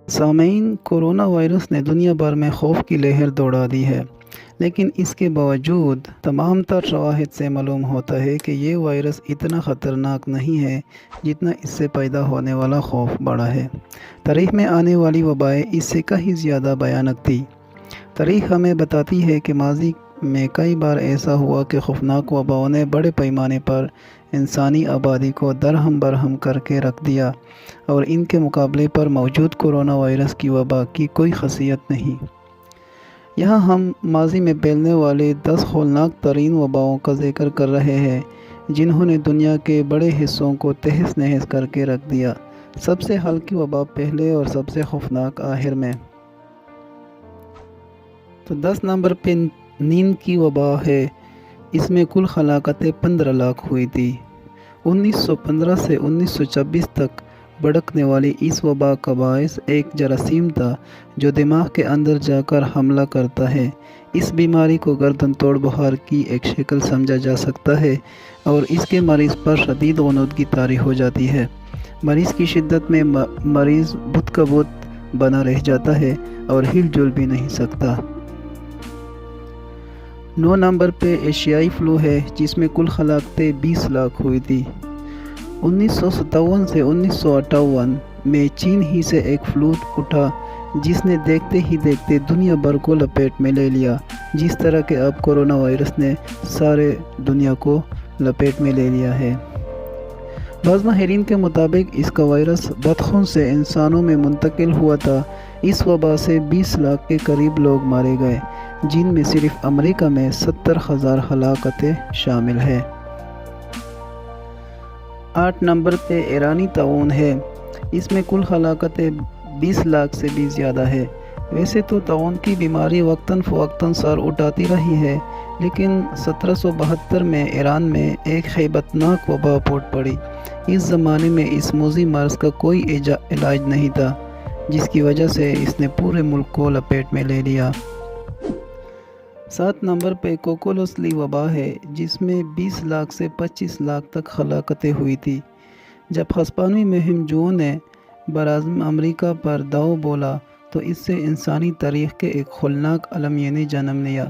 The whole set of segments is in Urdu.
سامعین، کورونا وائرس نے دنیا بھر میں خوف کی لہر دوڑا دی ہے، لیکن اس کے باوجود تمام تر شواہد سے معلوم ہوتا ہے کہ یہ وائرس اتنا خطرناک نہیں ہے جتنا اس سے پیدا ہونے والا خوف بڑا ہے۔ تاریخ میں آنے والی وبائیں اس سے کہیں زیادہ بھیانک تھیں۔ تاریخ ہمیں بتاتی ہے کہ ماضی میں کئی بار ایسا ہوا کہ خوفناک وباؤں نے بڑے پیمانے پر انسانی آبادی کو درہم برہم کر کے رکھ دیا، اور ان کے مقابلے پر موجود کورونا وائرس کی وبا کی کوئی خاصیت نہیں۔ یہاں ہم ماضی میں پھیلنے والے 10 ہولناک ترین وباؤں کا ذکر کر رہے ہیں جنہوں نے دنیا کے بڑے حصوں کو تہس نہس کر کے رکھ دیا۔ سب سے ہلکی وبا پہلے اور سب سے خوفناک آخر میں۔ تو 10 نمبر پہ نیند کی وبا ہے۔ اس میں کل ہلاکتیں 15 لاکھ ہوئی تھی۔ 1915 سے 1926 تک بھڑکنے والی اس وبا کا باعث ایک جراثیم تھا جو دماغ کے اندر جا کر حملہ کرتا ہے۔ اس بیماری کو گردن توڑ بخار کی ایک شکل سمجھا جا سکتا ہے اور اس کے مریض پر شدید غنودگی طاری ہو جاتی ہے۔ مریض کی شدت میں مریض بت کا بت بنا رہ جاتا ہے اور ہل جل بھی نہیں سکتا۔ 9 نمبر پہ ایشیائی فلو ہے جس میں کل ہلاکتیں 20 لاکھ ہوئی تھی۔ 1957 سے 1958 میں چین ہی سے ایک فلو اٹھا جس نے دیکھتے ہی دیکھتے دنیا بھر کو لپیٹ میں لے لیا، جس طرح کہ اب کورونا وائرس نے سارے دنیا کو لپیٹ میں لے لیا ہے۔ بعض ماہرین کے مطابق اس کا وائرس بطخوں سے انسانوں میں منتقل ہوا تھا۔ اس وبا سے 20 لاکھ کے قریب لوگ مارے گئے، جن میں صرف امریکہ میں 70,000 ہلاکتیں شامل ہیں۔ 8 نمبر پہ ایرانی طاعون ہے۔ اس میں کل ہلاکتیں 20 لاکھ سے بھی زیادہ ہے۔ ویسے تو طاعون کی بیماری وقتاً فوقتاً سر اٹھاتی رہی ہے، لیکن 1772 میں ایران میں ایک ہیبت ناک وبا پھوٹ پڑی۔ اس زمانے میں اس موذی مرض کا کوئی علاج نہیں تھا، جس کی وجہ سے اس نے پورے ملک کو لپیٹ میں لے لیا۔ 7 نمبر پہ کوکولوسلی وبا ہے جس میں 20 لاکھ سے 25 لاکھ تک ہلاکتیں ہوئی تھی۔ جب ہسپانوی مہم جوؤں نے براعظم امریکہ پر داؤ بولا تو اس سے انسانی تاریخ کے ایک ہولناک المیہ نے جنم لیا۔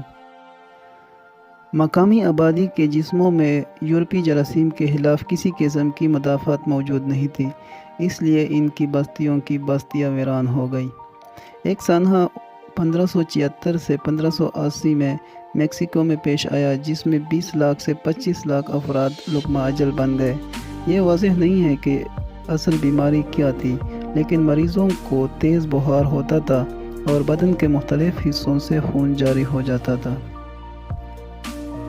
مقامی آبادی کے جسموں میں یورپی جراثیم کے خلاف کسی قسم کی مدافعت موجود نہیں تھی، اس لیے ان کی بستیوں کی بستیاں ویران ہو گئی۔ ایک سانحہ 1576 سے 1580 میں میکسیکو میں پیش آیا جس میں 20 لاکھ سے 25 لاکھ افراد لقمہ اجل بن گئے۔ یہ واضح نہیں ہے کہ اصل بیماری کیا تھی، لیکن مریضوں کو تیز بخار ہوتا تھا اور بدن کے مختلف حصوں سے خون جاری ہو جاتا تھا۔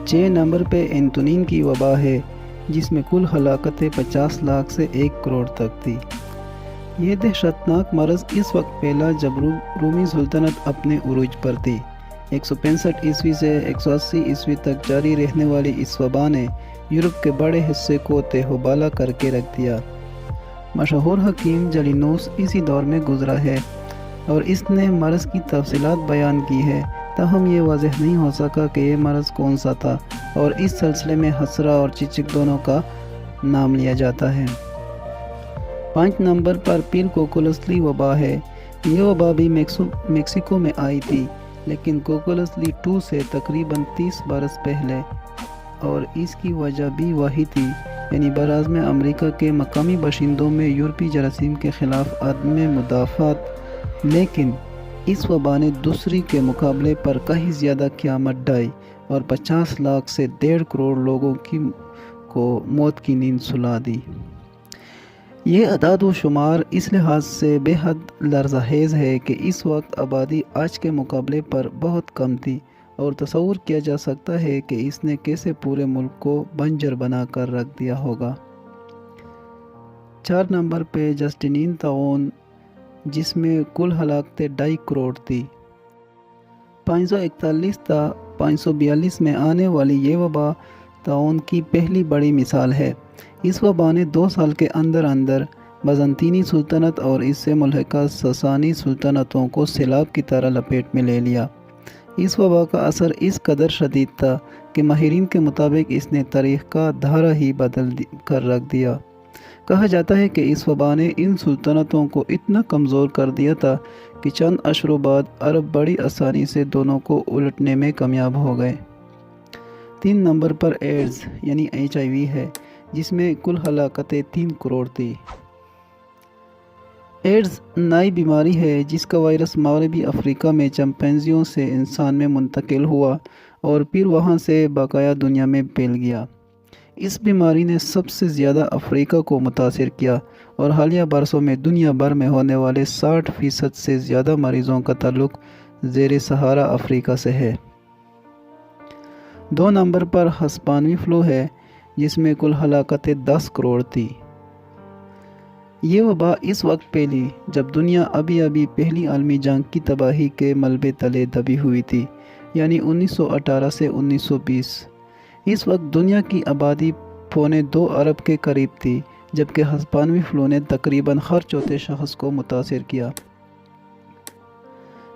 6 نمبر پہ انتونین کی وبا ہے جس میں کل ہلاکتیں 50 لاکھ سے 1 کروڑ تک تھی۔ یہ دہشتناک مرض اس وقت پھیلا جب رومی سلطنت اپنے عروج پر تھی۔ 165 عیسوی سے 180 عیسوی تک جاری رہنے والی اس وبا نے یورپ کے بڑے حصے کو تہہ و بالا کر کے رکھ دیا۔ مشہور حکیم جالینوس اسی دور میں گزرا ہے اور اس نے مرض کی تفصیلات بیان کی ہے، تاہم یہ واضح نہیں ہو سکا کہ یہ مرض کون سا تھا، اور اس سلسلے میں حسرہ اور چچک دونوں کا نام لیا جاتا ہے۔ 5 نمبر پر پیل کوکولوسلی وبا ہے۔ یہ وبا بھی میکسیکو میں آئی تھی، لیکن کوکولوسلی 2 سے تقریباً 30 برس پہلے، اور اس کی وجہ بھی وہی تھی، یعنی براعظم امریکہ کے مقامی باشندوں میں یورپی جراثیم کے خلاف عدم مدافعت۔ لیکن اس وبا نے دوسری کے مقابلے پر کہیں زیادہ قیامت ڈھائی اور 50 لاکھ سے 1.5 کروڑ لوگوں کو موت کی نیند سلا دی۔ یہ اعداد و شمار اس لحاظ سے بے حد لرزہ خیز ہے کہ اس وقت آبادی آج کے مقابلے پر بہت کم تھی، اور تصور کیا جا سکتا ہے کہ اس نے کیسے پورے ملک کو بنجر بنا کر رکھ دیا ہوگا۔ 4 نمبر پہ جسٹینین طاعون جس میں کل ہلاکتیں 2.5 کروڑ تھی۔ 541 تا 542 میں آنے والی یہ وبا طاعون کی پہلی بڑی مثال ہے۔ اس وبا نے 2 سال کے اندر اندر بازنطینی سلطنت اور اس سے ملحقہ ساسانی سلطنتوں کو سیلاب کی طرح لپیٹ میں لے لیا۔ اس وبا کا اثر اس قدر شدید تھا کہ ماہرین کے مطابق اس نے تاریخ کا دھارا ہی بدل کر رکھ دیا۔ کہا جاتا ہے کہ اس وبا نے ان سلطنتوں کو اتنا کمزور کر دیا تھا کہ چند اشروں بعد عرب بڑی آسانی سے دونوں کو الٹنے میں کامیاب ہو گئے۔ 3 نمبر پر ایڈز یعنی HIV ہے، جس میں کل ہلاکتیں 3 کروڑ تھی۔ ایڈز نئی بیماری ہے جس کا وائرس مغربی افریقہ میں چمپینزیوں سے انسان میں منتقل ہوا اور پھر وہاں سے بقایا دنیا میں پھیل گیا۔ اس بیماری نے سب سے زیادہ افریقہ کو متاثر کیا اور حالیہ برسوں میں دنیا بھر میں ہونے والے 60% سے زیادہ مریضوں کا تعلق زیر صحارا افریقہ سے ہے۔ 2 نمبر پر ہسپانوی فلو ہے، جس میں کل ہلاکتیں 10 کروڑ تھی۔ یہ وبا اس وقت پھیلی جب دنیا ابھی پہلی عالمی جنگ کی تباہی کے ملبے تلے دبی ہوئی تھی، یعنی 1918 سے 1920۔ اس وقت دنیا کی آبادی 2.25 ارب کے قریب تھی، جبکہ ہسپانوی فلو نے تقریباً ہر چوتھے شخص کو متاثر کیا۔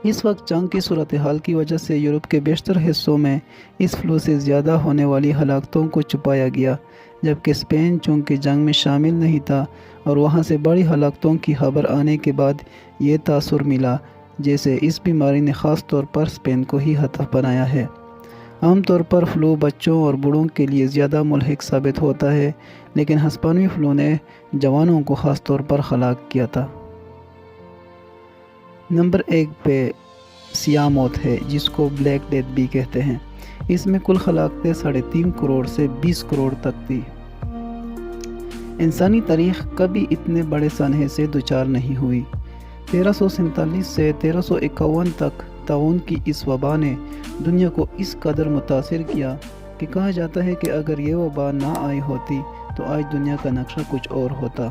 اس وقت جنگ کی صورتحال کی وجہ سے یورپ کے بیشتر حصوں میں اس فلو سے زیادہ ہونے والی ہلاکتوں کو چھپایا گیا، جبکہ اسپین چونکہ جنگ میں شامل نہیں تھا اور وہاں سے بڑی ہلاکتوں کی خبر آنے کے بعد یہ تاثر ملا جیسے اس بیماری نے خاص طور پر اسپین کو ہی ہدف بنایا ہے۔ عام طور پر فلو بچوں اور بوڑھوں کے لیے زیادہ مہلک ثابت ہوتا ہے، لیکن ہسپانوی فلو نے جوانوں کو خاص طور پر ہلاک کیا تھا۔ نمبر 1 پہ سیاہ موت ہے، جس کو بلیک ڈیتھ بھی کہتے ہیں۔ اس میں کل ہلاکتیں 3.5 کروڑ سے 20 کروڑ تک تھی۔ انسانی تاریخ کبھی اتنے بڑے سانحے سے دوچار نہیں ہوئی۔ 1347 سے 1351 تک طاعون کی اس وبا نے دنیا کو اس قدر متاثر کیا کہ کہا جاتا ہے کہ اگر یہ وبا نہ آئی ہوتی تو آج دنیا کا نقشہ کچھ اور ہوتا۔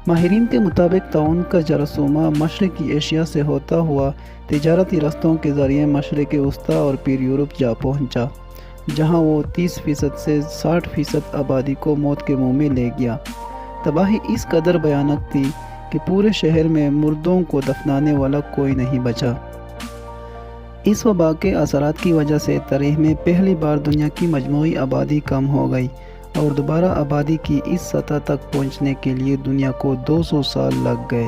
ماہرین کے مطابق طاعون کا جراثومہ مشرقی ایشیا سے ہوتا ہوا تجارتی رستوں کے ذریعے مشرق وسطیٰ اور پھر یورپ جا پہنچا، جہاں وہ 30% سے 60% آبادی کو موت کے منہ میں لے گیا۔ تباہی اس قدر بھیانک تھی کہ پورے شہر میں مردوں کو دفنانے والا کوئی نہیں بچا۔ اس وبا کے اثرات کی وجہ سے تاریخ میں پہلی بار دنیا کی مجموعی آبادی کم ہو گئی اور دوبارہ آبادی کی اس سطح تک پہنچنے کے لیے دنیا کو 200 سال لگ گئے۔